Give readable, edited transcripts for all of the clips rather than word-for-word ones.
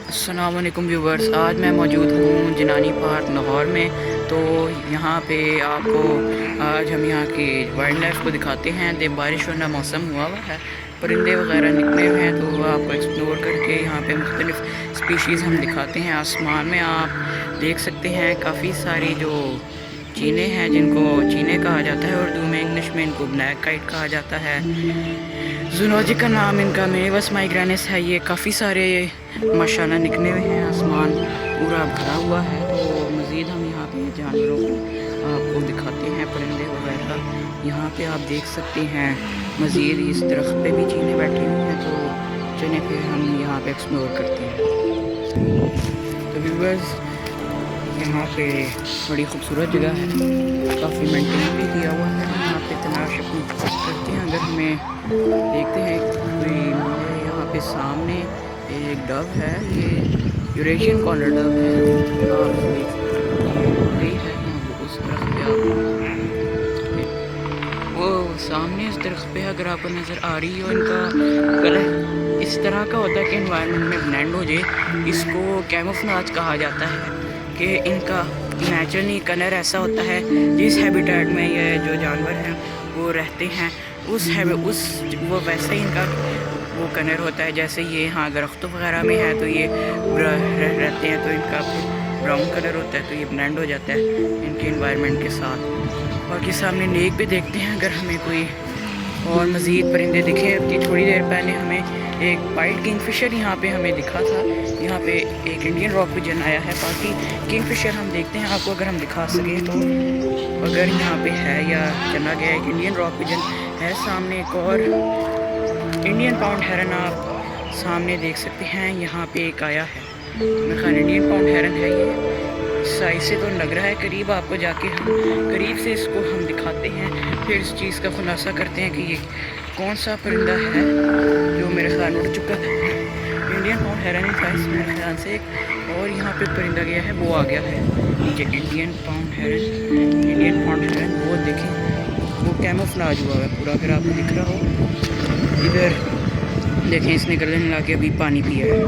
अस्सलाम वालेकुम व्यूवर्स। आज मैं मौजूद हूँ जिनानी पार्क लाहौर में। तो यहाँ पे आपको आज हम यहाँ की वाइल्ड लाइफ को दिखाते हैं। दे बारिश वाला मौसम हुआ हुआ है, परिंदे वगैरह निकले हुए हैं, तो आपको एक्सप्लोर करके यहाँ पे मुख्तलिफ़ स्पीशीज़ हम दिखाते हैं। आसमान में आप देख सकते हैं काफ़ी सारी जो चीने हैं, जिनको चीने कहा जाता है उर्दू में, इंग्लिश में इनको ब्लैक काइट कहा जाता है। जूलॉजी का नाम इनका मेवस माइग्रेनिस है। ये काफ़ी सारे माशाल्लाह निकले हुए हैं, आसमान पूरा भरा हुआ है। तो मज़ीद हम यहाँ पे जानवरों को आपको दिखाते हैं, परिंदे वगैरह यहाँ पे आप देख सकते हैं। मज़ीद इस दरख्त पे भी चीने बैठी हुई हैं, तो चलिए फिर हम यहाँ पे एक्सप्लोर करते हैं। तो व्यूअर्स, यहाँ पे बड़ी खूबसूरत जगह है, काफ़ी मेंटेन भी किया हुआ है। यहाँ पे तलाश अपनी करते हैं, अगर हमें देखते हैं कोई यहाँ पे सामने एक डव है, ये यूरेशियन कॉर्नर डव है। गई है उस तरफ पे, आप वो सामने इस दरख्त पे अगर आपको नज़र आ रही हो, इनका कलर इस तरह का होता है कि एनवायरनमेंट में ब्लेंड हो जाए। इसको कैमोफ्लेज कहा जाता है कि इनका नेचुरली कलर ऐसा होता है जिस हैबिटेट में ये जो जानवर हैं वो रहते हैं, वो वैसे ही इनका वो कलर होता है। जैसे ये यहाँ दरख्तों वगैरह में है तो ये रहते हैं, तो इनका ब्राउन कलर होता है, तो ये ब्लेंड हो जाता है इनके एनवायरनमेंट के साथ। बाकी सामने लेक पे देखते हैं अगर हमें कोई और मज़ीद परिंदे दिखे। अभी थोड़ी देर पहले हमें एक वाइट किंगफिशर यहाँ पे हमें दिखा था। यहाँ पे एक इंडियन रॉक पिजन आया है। बाकी किंगफिशर हम देखते हैं आपको अगर हम दिखा सकें तो, अगर यहाँ पे है या चला गया। एक इंडियन रॉक पिजन है, सामने एक और इंडियन पाउंड हेरन आप सामने देख सकते हैं। यहाँ पे एक आया है, मेरा ख्याल इंडियन पाउंड हेरन है। ये साइज से तो लग रहा है, करीब आपको जाके हम करीब से इसको हम दिखाते हैं, फिर इस चीज़ का खुलासा करते हैं कि ये कौन सा परिंदा है जो मेरे ख्याल उड़ चुका है। इंडियन पाउंड हेरन ही था मेरे ख्याल से एक, और यहाँ पे परिंदा गया है, वो आ गया है नीचे। इंडियन पाउंड हेरन वो देखें, वो कैमोफ्लेज हुआ है पूरा, अगर आपको दिख रहा हो। इधर देखें, इसने गर्दन हिला के अभी पानी पिया है।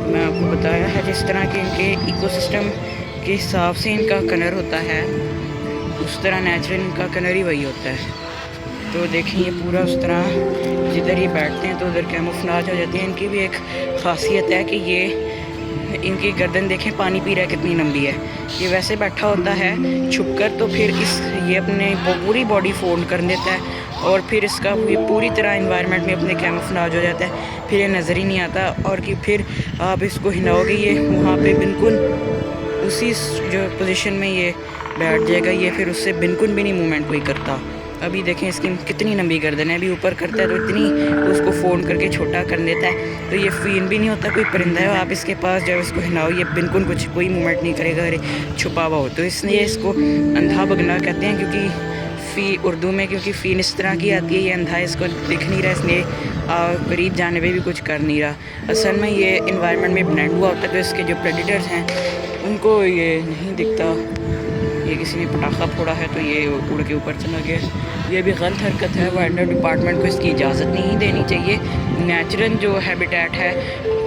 मैं आपको बताया है जिस तरह के इनके इकोसिस्टम के हिसाब से इनका कलर होता है, उस तरह नेचुरल इनका कलर ही वही होता है। तो देखें ये पूरा उस तरह जिधर ये बैठते हैं तो उधर कैमोफ्लेज हो जाती है। इनकी भी एक ख़ासियत है कि ये इनकी गर्दन देखें, पानी पी रहा है कितनी लंबी है। ये वैसे बैठा होता है छुपकर, तो फिर ये अपने पूरी बॉडी फोल्ड कर देता है और फिर इसका ये पूरी तरह एनवायरनमेंट में अपने कैमोफ्लेज हो जाता है, फिर ये नज़र ही नहीं आता। और कि फिर आप इसको हिलाओगे, ये वहाँ पे बिल्कुल उसी जो पोजीशन में ये बैठ जाएगा। ये फिर उससे बिल्कुल भी नहीं मूवमेंट कोई करता। अभी देखें इसकी कितनी लंबी गर्दन है, अभी ऊपर करता है तो इतनी उसको फोल्ड करके छोटा कर देता है, तो ये फील भी नहीं होता कोई परिंदा है। आप इसके पास जब इसको हिलाओ, ये बिल्कुल कोई मूवमेंट नहीं करेगा, अरे छुपा हुआ हो। तो इसलिए इसको अंधा बगला कहते हैं, क्योंकि उर्दू में क्योंकि फ़ीन इस तरह की आती है। ये अंधा इसको दिख नहीं रहा, इसलिए करीब जाने पे भी कुछ कर नहीं रहा। असल में ये इन्वायरमेंट में ब्लेंड हुआ होता है, तो इसके जो प्रेडिटर्स हैं उनको ये नहीं दिखता। ये किसी ने पटाखा फोड़ा है तो ये उड़ के ऊपर चला गया। ये भी गलत हरकत है, वाइल्ड लाइफ डिपार्टमेंट को इसकी इजाज़त नहीं देनी चाहिए। नेचुरल जो हैबिटेट है,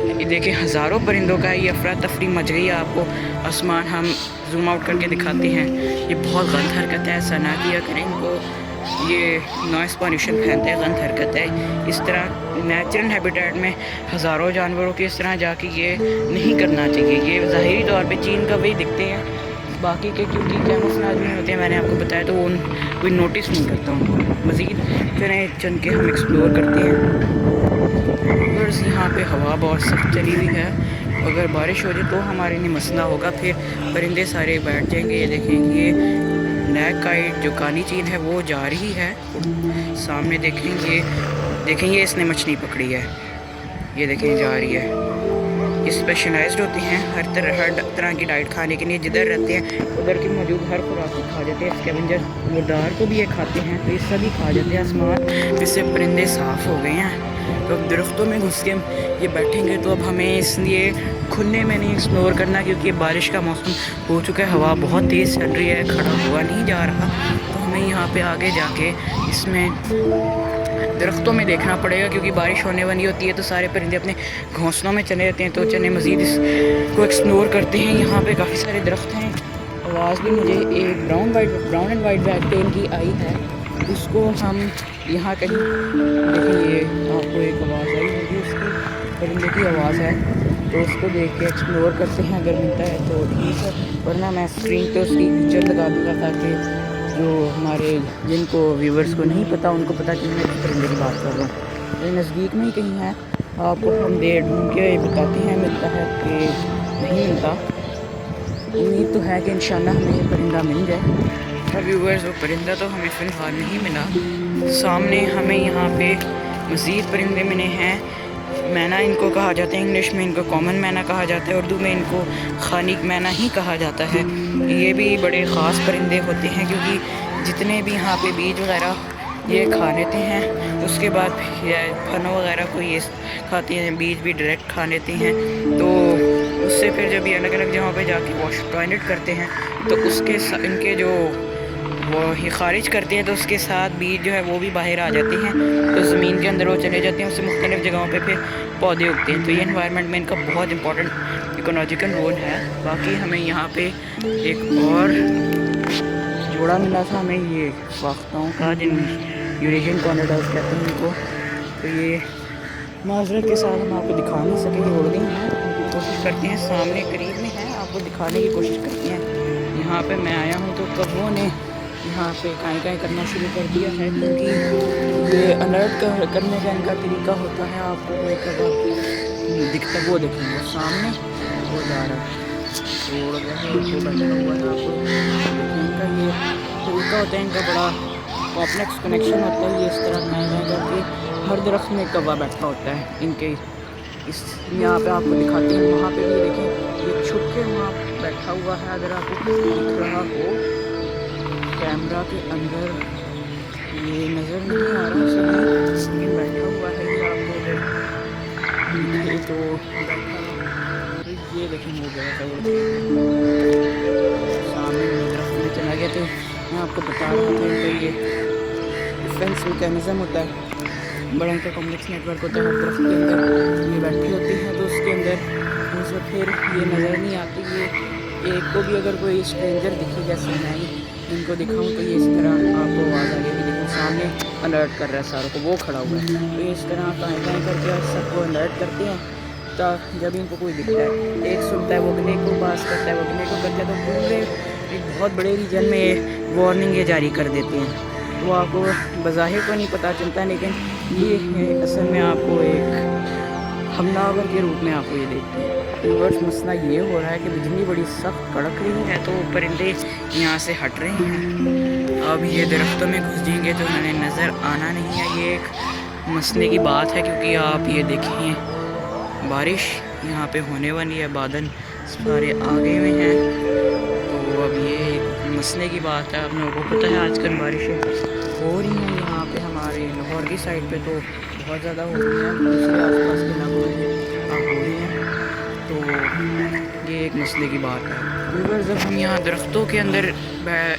ये देखिए हज़ारों परिंदों का ये अफरा तफरी मच गई है। आपको आसमान हम जूम आउट करके दिखाते हैं। ये बहुत गलत हरकत है, ऐसा ना किया करें। इनको ये नॉइस पॉल्यूशन फैलता है, गलत हरकत है। इस तरह नेचुरल हैबिटेट में हज़ारों जानवरों के इस तरह जाके ये नहीं करना चाहिए। ये ज़ाहिरी तौर पे चीन का वही दिखते हैं, बाकी के क्योंकि कैमोफ्लेज नहीं होते हैं, मैंने आपको बताया, तो वो कोई नोटिस नहीं करता उनको। मज़ीद चलें चल के हम एक्सप्लोर करते हैं। बस यहाँ पे हवा बहुत सख्त चली हुई है, अगर बारिश हो जाए तो हमारे लिए मसला होगा, फिर परिंदे सारे बैठ जाएंगे। ये देखें, ये ब्लैक काइट जो काली चील है वो जा रही है सामने। देखेंगे इसने मछली पकड़ी है, ये देखें जा रही है। ये स्पेशलाइज्ड होते हैं हर तरह की डाइट खाने के लिए, जिधर रहते हैं उधर की मौजूद हर खुराक को खा जाते हैं। स्कैवेंजर मुर्दार को भी ये खाते हैं, तो ये सभी खा जाते हैं। आसमान जिससे परिंदे साफ़ हो गए हैं, तो अब दरख्तों में घुस के ये बैठेंगे। तो अब हमें इसलिए खुले में नहीं एक्सप्लोर करना, क्योंकि बारिश का मौसम हो चुका है, हवा बहुत तेज़ चल रही है, खड़ा हुआ नहीं जा रहा। तो हमें यहाँ पे आगे जाके इसमें दरख्तों में देखना पड़ेगा, क्योंकि बारिश होने वाली होती है तो सारे परिंदे अपने घोंसलों में चले जाते हैं। तो चले मज़ीद इसको एक्सप्लोर करते हैं। यहाँ पे काफ़ी सारे दरख्त हैं। आवाज़ भी मुझे एक ब्राउन एंड वाइट वैगटेन की आई है। उसको हम यहाँ कहीं देखिए, आपको एक आवाज़ आई होगी, उसकी परिंदे की आवाज़ है। तो उसको देख के एक्सप्लोर करते हैं, अगर मिलता है तो ठीक है, वरना मैं स्क्रीन पे उसकी पिक्चर लगा दूँगा ताकि जो हमारे जिनको व्यूवर्स को नहीं पता उनको पता कि मैं किस परिंदे की बात कर रहा हूँ। ये नज़दीक में ही कहीं है, आपको हम ढूंढ के बताते हैं मिलता है कि नहीं मिलता। उम्मीद तो है कि इंशाल्लाह हमें ये परिंदा मिल जाए। और व्यूवर्स, वो परिंदा तो हमें फ़िलहाल नहीं मिला। सामने हमें यहाँ पे मज़ीद परिंदे मिले हैं। मैना इनको कहा जाता है, इंग्लिश में इनको कॉमन मैना कहा जाता है, उर्दू में इनको खानिक मैना ही कहा जाता है। ये भी बड़े ख़ास परिंदे होते हैं, क्योंकि जितने भी यहाँ पे बीज वगैरह ये खा लेते हैं, उसके बाद फनों वगैरह को ये खाते हैं, बीज भी डायरेक्ट खा लेते हैं। तो उससे फिर जब ये अलग अलग जगहों पे जाके वॉश टॉयलेट करते हैं तो उसके इनके जो वो ही खारिज करते हैं, तो उसके साथ बीज जो है वो भी बाहर आ जाते हैं, तो ज़मीन के अंदर वो चले जाते हैं। उससे मुख्तलिफ़ जगहों पे फिर पौधे उगते हैं। तो ये इन्वायरमेंट में इनका बहुत इंपॉर्टेंट इकोलॉजिकल रोल है। बाकी हमें यहाँ पे एक और जोड़ा मिला था हमें, ये फाख्ताओं का, जिन यूरेशियन कॉर्निडोर्स कहते हैं इनको। तो ये माजरत के साथ हम आपको दिखा नहीं सके, ये उड़ गई हैं। कोशिश करते हैं, सामने करीब में है, आपको दिखाने की कोशिश करते हैं। यहाँ पे मैं आया हूँ तो कौवों ने यहाँ पे काई करना शुरू कर दिया है, क्योंकि ये अलर्ट करने का इनका तरीका होता है। आपको एक दिखता, वो देखेंगे सामने वो जा रहा है, उड़ गया है, वो बैठा हुआ है। आपको इनका ये तरीका होता है, इनका बड़ा कॉम्प्लेक्स कनेक्शन होता है। ये इस तरह काई करके हर दरख्त में कौवा बैठा होता है इनके। इस यहाँ पे आपको दिखाते हैं, वहाँ पे भी देखें, ये छुप के वहाँ बैठा हुआ है। अगर आपको दिख रहा हो कैमरा के अंदर, ये नज़र नहीं आ रहा सही, लेकिन बैठा हुआ है। ये आपको दिखे तो बैठा, ये देखें वो गया था, सामने दरख्त में चला गया। तो मैं आपको बता रहा था कि ये डिफेंस मैकेनिज़्म होता है, बड़ा इनका कॉम्प्लेक्स नेटवर्क होता है। हर दरख्त के अंदर ये बैठी होती हैं, तो उसके अंदर उनसे फिर ये नज़र नहीं आती। ये एक को भी अगर कोई स्ट्रेंजर दिखे, जैसे मैं इनको दिखाऊं, तो ये इस तरह आपको आवाज़ आ गई, देखो सामने अलर्ट कर रहा है सारों को, वो खड़ा हुआ है। तो ये इस तरह काई करके सबको अलर्ट करते हैं। तो जब इनको कोई दिखता है, एक सुनता है, वो अगले को पास करता है, वो अगले को करता है, तो पूरे एक बहुत बड़े रीजन में वार्निंग ये जारी कर देते हैं। वो आपको बज़ाहिर तो नहीं पता चलता, लेकिन ये असल में आपको एक हमलावर के रूप में आपको ये देखते हैं। व्यूअर्स, मसला ये हो रहा है कि बिजली बड़ी सख्त कड़क रही है, तो परिंदे यहाँ से हट रहे हैं। अब ये दरख्तों में घुस जाएंगे तो उन्हें नज़र आना नहीं है। ये एक मसले की बात है, क्योंकि आप ये देखें, बारिश यहाँ पे होने वाली है, बादल सारे आगे में हैं। तो अब ये एक मसले की बात है। आप लोगों को पता है आजकल बारिशें हो रही हैं यहाँ पे, हमारे लाहौर की साइड पे तो बहुत ज़्यादा हो रही हैं, दूसरे आसपास के इलाकों में हो रही हैं। तो ये एक मसले की बात है। व्यूअर्स, जब हम यहाँ दरख्तों के अंदर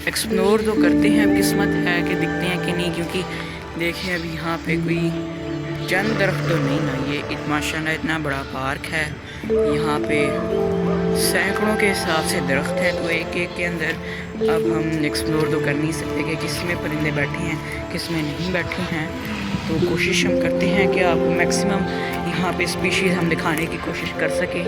एक्सप्लोर तो करते हैं, किस्मत है कि दिखते हैं कि नहीं, क्योंकि देखिए अब यहाँ पे कोई चंद दरख्त तो नहीं ना, ये माशाल्लाह इतना बड़ा पार्क है। यहाँ पे सैकड़ों के हिसाब से दरख्त है, तो एक एक के अंदर अब हम एक्सप्लोर तो कर नहीं सकते कि किस में परिंदे बैठे हैं, किस में नहीं बैठे हैं। तो कोशिश हम करते हैं कि आपको मैक्सिमम यहाँ पे स्पीशीज़ हम दिखाने की कोशिश कर सकें।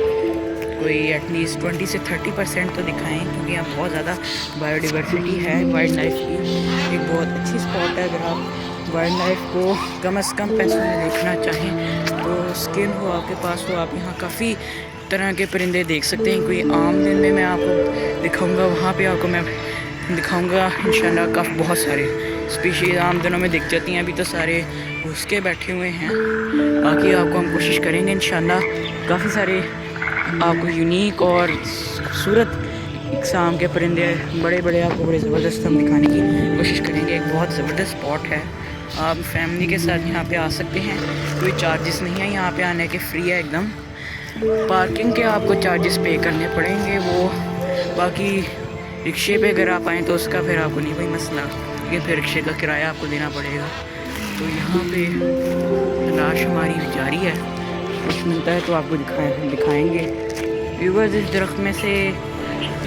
कोई एटलीस्ट 20 से 30% तो दिखाएं, क्योंकि यहाँ बहुत ज़्यादा बायोडिवर्सिटी है। वाइल्ड लाइफ की एक बहुत अच्छी स्पॉट है। अगर आप वाइल्ड लाइफ को कम से कम पैसों में देखना चाहें, तो स्किन हो आपके पास, तो आप यहाँ काफ़ी तरह के परिंदे देख सकते हैं। कोई आम दिन में मैं आपको दिखाऊंगा, वहाँ पे आपको मैं दिखाऊंगा इंशाल्लाह। काफ़ी बहुत सारे स्पीशीज़ आम दिनों में दिख जाती हैं, अभी तो सारे घुस के बैठे हुए हैं। बाकी आपको हम कोशिश करेंगे इंशाल्लाह काफ़ी सारे आपको यूनिक और खूबसूरत इकसाम के परिंदे बड़े बड़े आपको बड़े ज़बरदस्त हम दिखाने की कोशिश करेंगे। एक बहुत ज़बरदस्त स्पॉट है, आप फैमिली के साथ यहाँ पे आ सकते हैं। कोई चार्जेस नहीं है यहाँ पे आने के, फ्री है एकदम। पार्किंग के आपको चार्जेस पे करने पड़ेंगे वो, बाकी रिक्शे पे अगर आप आएँ तो उसका फिर आपको नहीं कोई मसला, लेकिन फिर रिक्शे का किराया आपको देना पड़ेगा। तो यहाँ पे तलाश हमारी जारी है, कुछ मिलता है तो आपको दिखाएंगे। व्यूअर्स, इस दरख्त में से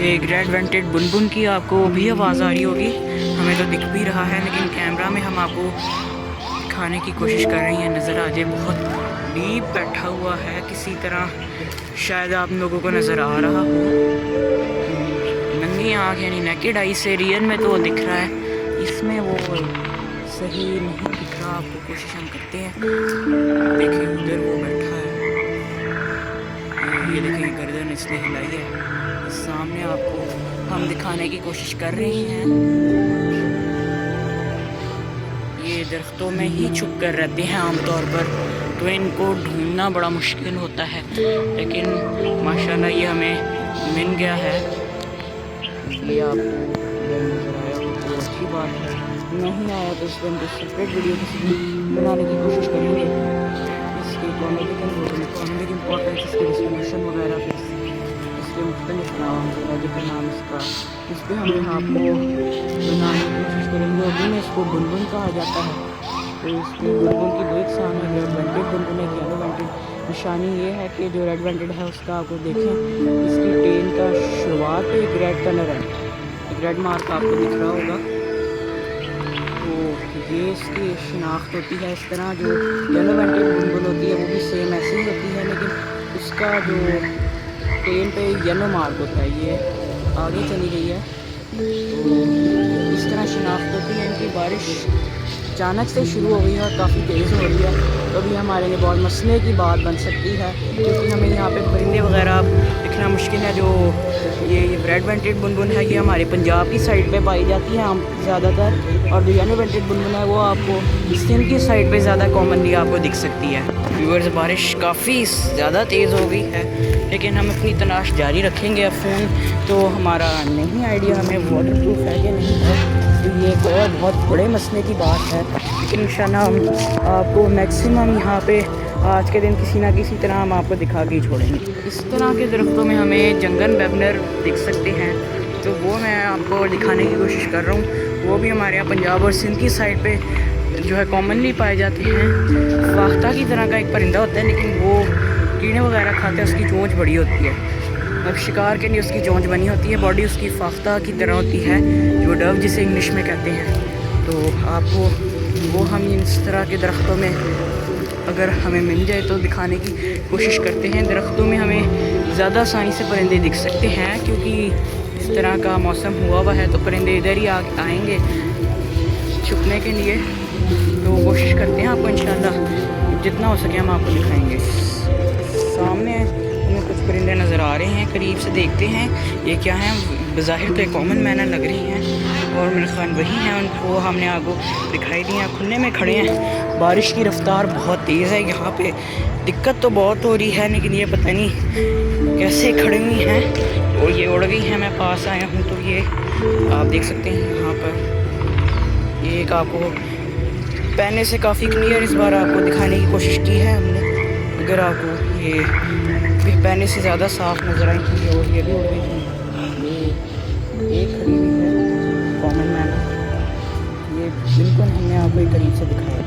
एक रेड वेंटेड बुनबुन की आपको भी आवाज़ आ रही होगी, हमें तो दिख भी रहा है, लेकिन कैमरा में हम आपको दिखाने की कोशिश कर रही हैं। नज़र आ जाए, बहुत डीप बैठा हुआ है किसी तरह, शायद आप लोगों को नज़र आ रहा हो। नंगी आँख यानी नेकेड आई से रियल में तो दिख रहा है, इसमें वो सही नहीं दिख रहा। आपको कोशिश हम करते हैं, देखिए उधर वो बैठा है, ये देखिए गर्दन इसने हिलाई है। सामने आपको हम दिखाने की कोशिश कर रहे हैं। ये दरख्तों में ही छुप कर रहते हैं आमतौर पर, तो इनको ढूंढना बड़ा मुश्किल होता है, लेकिन माशाल्लाह ये हमें मिल गया है। ये आपको नज़र आया हो तो अच्छी बात है, नहीं आया तो इस पर हम सेपरेट वीडियो किसी बनाने की कोशिश करेंगे। इसके इकोनॉमिक इम्पोर्टेंस, इसके डिस्ट्रीब्यूशन वगैरह, इसके मुख्तलिफ नाम, जिलोजिकल नाम इसका, इस पर हम आपको बनाने की कोशिश करेंगे। उर्दू में इसको बुनबुन कहा जाता है। तो इसकी बुनबुन की दो इकसाम है, रेड वेंटेड बुनबुन है, येलो वेंटेड। निशानी ये है कि जो रेड वेंटेड है उसका आपको देखें, इसकी टेन का शुरुआत पे एक रेड कलर है, एक रेड मार्क आपको दिख रहा होगा। तो ये इसकी शिनाख्त होती है। इस तरह जो येलो वेंटेड बुनबुन होती है वो भी सेम ऐसी ही होती है, लेकिन उसका जो टेन पे येलो मार्क होता है, ये आगे चली गई है। तो इस तरह शिनाख्त होती है इनकी। बारिश अचानक से शुरू हो गई है और काफ़ी तेज़ हो रही है, तो अभी हमारे लिए बहुत मसले की बात बन सकती है, क्योंकि हमें यहाँ पे परिंदे वगैरह दिखना मुश्किल है। जो ये रेड वेंटेड बुनबुन है, ये हमारे पंजाब की साइड पे पाई जाती है आम ज़्यादातर, और जो येलो वेंटेड बुनबुन है वो आपको सिंध की साइड पे ज़्यादा कॉमनली आपको दिख सकती है। व्यूअर्स, बारिश काफ़ी ज़्यादा तेज़ हो गई है, लेकिन हम अपनी तलाश जारी रखेंगे। अब फ़ोन तो हमारा नहीं आइडिया हमें वाटर प्रूफ है कि नहीं है, तो ये एक और बहुत बड़े मसले की बात है, लेकिन इंशाल्लाह हम आपको मैक्सिमम यहाँ पे आज के दिन किसी ना किसी तरह हम आपको दिखा के ही छोड़ेंगे। इस तरह के दरख्तों में हमें जंगल वेबनर दिख सकते हैं, तो वो मैं आपको दिखाने की कोशिश कर रहा हूँ। वो भी हमारे यहाँ पंजाब और सिंध की साइड पे जो है कॉमनली पाए जाते हैं। फाख्ता की तरह का एक परिंदा होता है, लेकिन वो कीड़े वगैरह खाते हैं, उसकी चोंच बड़ी होती है। अब शिकार के लिए उसकी चोंच बनी होती है, बॉडी उसकी फाख्ता की तरह होती है, जो डव जिसे इंग्लिश में कहते हैं। तो आपको वो हम इस तरह के दरख्तों में अगर हमें मिल जाए तो दिखाने की कोशिश करते हैं। दरख्तों में हमें ज़्यादा आसानी से परिंदे दिख सकते हैं, क्योंकि इस तरह का मौसम हुआ हुआ है, तो परिंदे इधर ही आएंगे छुपने के लिए। तो कोशिश करते हैं आपको इंशाल्लाह जितना हो सके हम आपको दिखाएंगे। सामने हमें कुछ परिंदे नज़र आ रहे हैं, करीब से देखते हैं ये क्या हैं। बज़ाहिर तो एक कॉमन मैनर लग रही हैं, और मेरे ख्याल वही हैं, उनको हमने आपको दिखाई दी हैं। खुलने में खड़े हैं, बारिश की रफ्तार बहुत तेज़ है यहाँ पे, दिक्कत तो बहुत हो रही है, लेकिन ये पता नहीं कैसे खड़ी हुई हैं और ये उड़ गई हैं। मैं पास आया हूँ तो ये आप देख सकते हैं यहाँ पर। ये एक आपको पहले से काफ़ी क्लियर इस बार आपको दिखाने की कोशिश की है हमने। अगर आपको ये पहले से ज़्यादा साफ नज़र आई थी, और ये भी उड़ गई थी। ये खड़ी हुई है कॉमन मैनर, ये बिल्कुल हमने आपको एक करीब से दिखाया।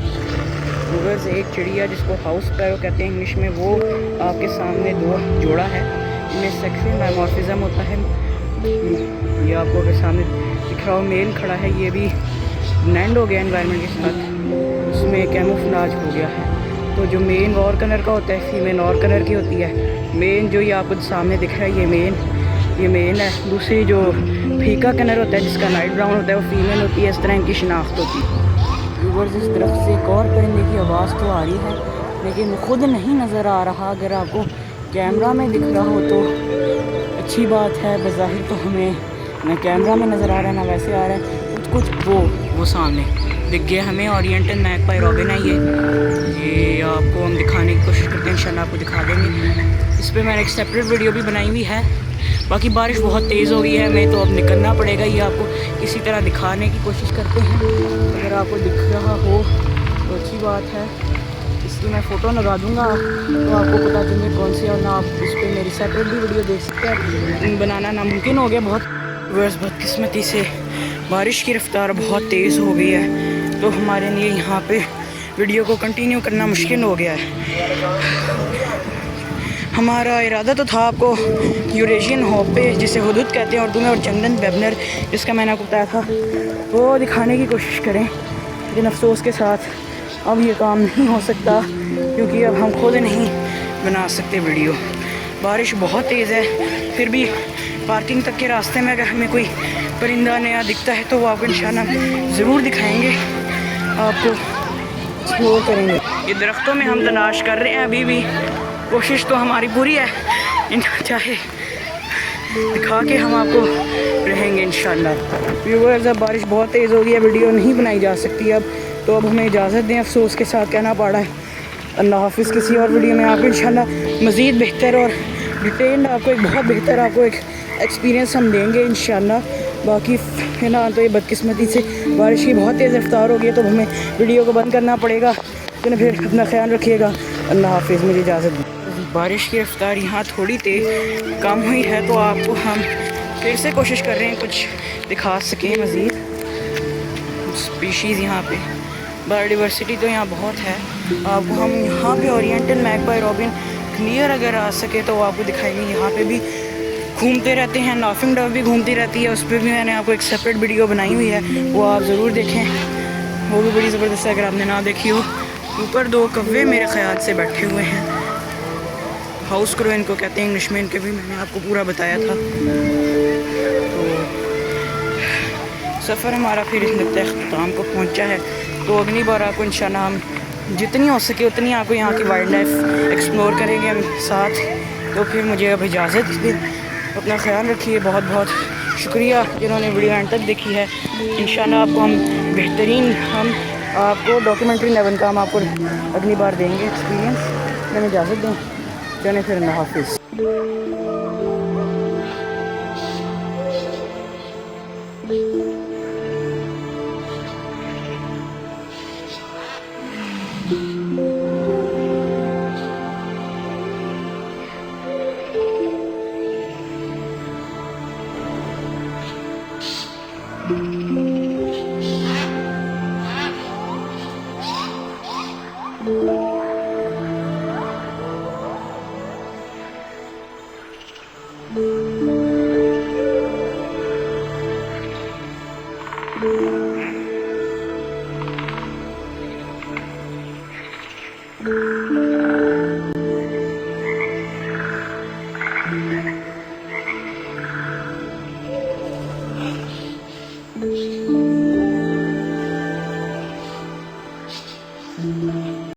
उधर से एक चिड़िया जिसको हाउस पैरो कहते हैं इंग्लिश में, वो आपके सामने दो जोड़ा है, इनमें सेक्सुअल डायमॉर्फिज्म होता है। ये आपको अगर सामने दिख रहा हो, मेल खड़ा है, ये भी ब्लेंड हो गया एनवायरनमेंट के साथ, उसमें कैमोफ्लेज हो गया है। तो जो मेन और कलर का होता है, फीमेल और कलर की होती है। मेन जो ये आपको सामने दिख रहा है, ये मेन है। दूसरी जो फीका कलर होता है जिसका लाइट ब्राउन होता है, वो फीमेल होती है। इस तरह इनकी शिनाख्त होती है। व्यूअर्स, इस तरफ से एक और परिंदे की आवाज़ तो आ रही है, लेकिन वो खुद नहीं नज़र आ रहा। अगर आपको कैमरा में दिख रहा हो तो अच्छी बात है, बज़ाहिर तो हमें ना कैमरा में नज़र आ रहा है ना वैसे आ रहा है। कुछ वो सामने दिख गया हमें, ओरिएंटल मैगपाई रॉबिन है ये आपको हम दिखाने की कोशिश करते हैं, इंशाल्लाह आपको दिखा देंगे। इस पर मैंने एक सेपरेट वीडियो भी बनाई हुई है। बाकी बारिश बहुत तेज़ हो गई है, हमें तो अब निकलना पड़ेगा। ये आपको किसी तरह दिखाने की कोशिश करते हैं, अगर आपको दिख रहा हो तो अच्छी बात है। इसकी मैं फ़ोटो लगा दूँगा तो आपको पता चले कौन सी, और ना आप इस पर मेरी सेपरेट भी वीडियो देख सकते हैं। बनाना नामुमकिन हो गया बहुत। बस बदकिस्मती से बारिश की रफ्तार बहुत तेज़ हो गई है, तो हमारे लिए यहाँ पे वीडियो को कंटिन्यू करना मुश्किल हो गया है। हमारा इरादा तो था आपको यूरेशियन हॉप पे, जिसे हुदूद कहते हैं उर्दू में, और चंदन वेबनर जिसका मैंने आपको बताया था, वो दिखाने की कोशिश करें, लेकिन अफसोस के साथ अब ये काम नहीं हो सकता क्योंकि अब हम खुद नहीं बना सकते वीडियो। बारिश बहुत तेज़ है, फिर भी पार्किंग तक के रास्ते में अगर हमें कोई परिंदा नया दिखता है तो वो आपको इंशाल्लाह ज़रूर दिखाएंगे, आपको एक्सप्लोर करेंगे। ये दरख्तों में हम तलाश कर रहे हैं, अभी भी कोशिश तो हमारी पूरी है, चाहे दिखा के हम आपको रहेंगे इंशाल्लाह। व्यूअर्स, अब बारिश बहुत तेज़ हो गई है, वीडियो नहीं बनाई जा सकती अब, तो अब हमें इजाज़त दें, अफसोस के साथ कहना पड़ा है। अल्लाह हाफिज़। किसी और वीडियो में आपको इंशाल्लाह मज़ीद बेहतर और डिटेल्ड आपको एक बहुत बेहतर आपको एक एक्सपीरियंस हम देंगे इंशाल्लाह। बाकी है ना, तो ये बदकिस्मती से बारिश की बहुत तेज़ रफ्तार हो गई है, तो हमें वीडियो को बंद करना पड़ेगा। तो फिर अपना ख्याल रखिएगा। अल्लाह हाफिज़। मुझे इजाज़त दी। बारिश की रफ्तार यहाँ थोड़ी तेज़ कम हुई है, तो आपको हम फिर से कोशिश कर रहे हैं कुछ दिखा सकें मज़ीद स्पीशीज़। यहाँ पे बायोडाइवर्सिटी तो यहाँ बहुत है, आपको हम यहाँ पे ओरिएंटल मैगपाई रॉबिन क्लियर अगर आ सके तो आपको दिखाएंगे। यहाँ पे भी घूमते रहते हैं, लाफिंग डव भी घूमती रहती है, उस पर भी मैंने आपको एक सेपरेट वीडियो बनाई हुई है, वो आप ज़रूर देखें, वो भी बड़ी ज़बरदस्त है अगर आपने ना देखी हो। ऊपर 2 कौवे मेरे ख्याल से बैठे हुए हैं, हाउस क्रो इनको कहते हैं इंग्लिश में, इनके भी मैंने आपको पूरा बताया था। तो सफ़र हमारा फिर लगता है अख्ताम को पहुंचा है, तो अगली बार आपको इंशाल्लाह हम जितनी हो सके उतनी आपको यहाँ की वाइल्ड लाइफ एक्सप्लोर करेंगे हम साथ। तो फिर मुझे अब इजाज़त दें, अपना ख्याल रखिए। बहुत बहुत शुक्रिया जिन्होंने वीडियो एंड तक देखी है। इंशाल्लाह आपको हम बेहतरीन हम आपको डॉक्यूमेंट्री लेवल का हम आपको अगली बार देंगे एक्सपीरियंस। मैंने इजाज़त दें, चलें फिर, अल्लाह हाफिज़।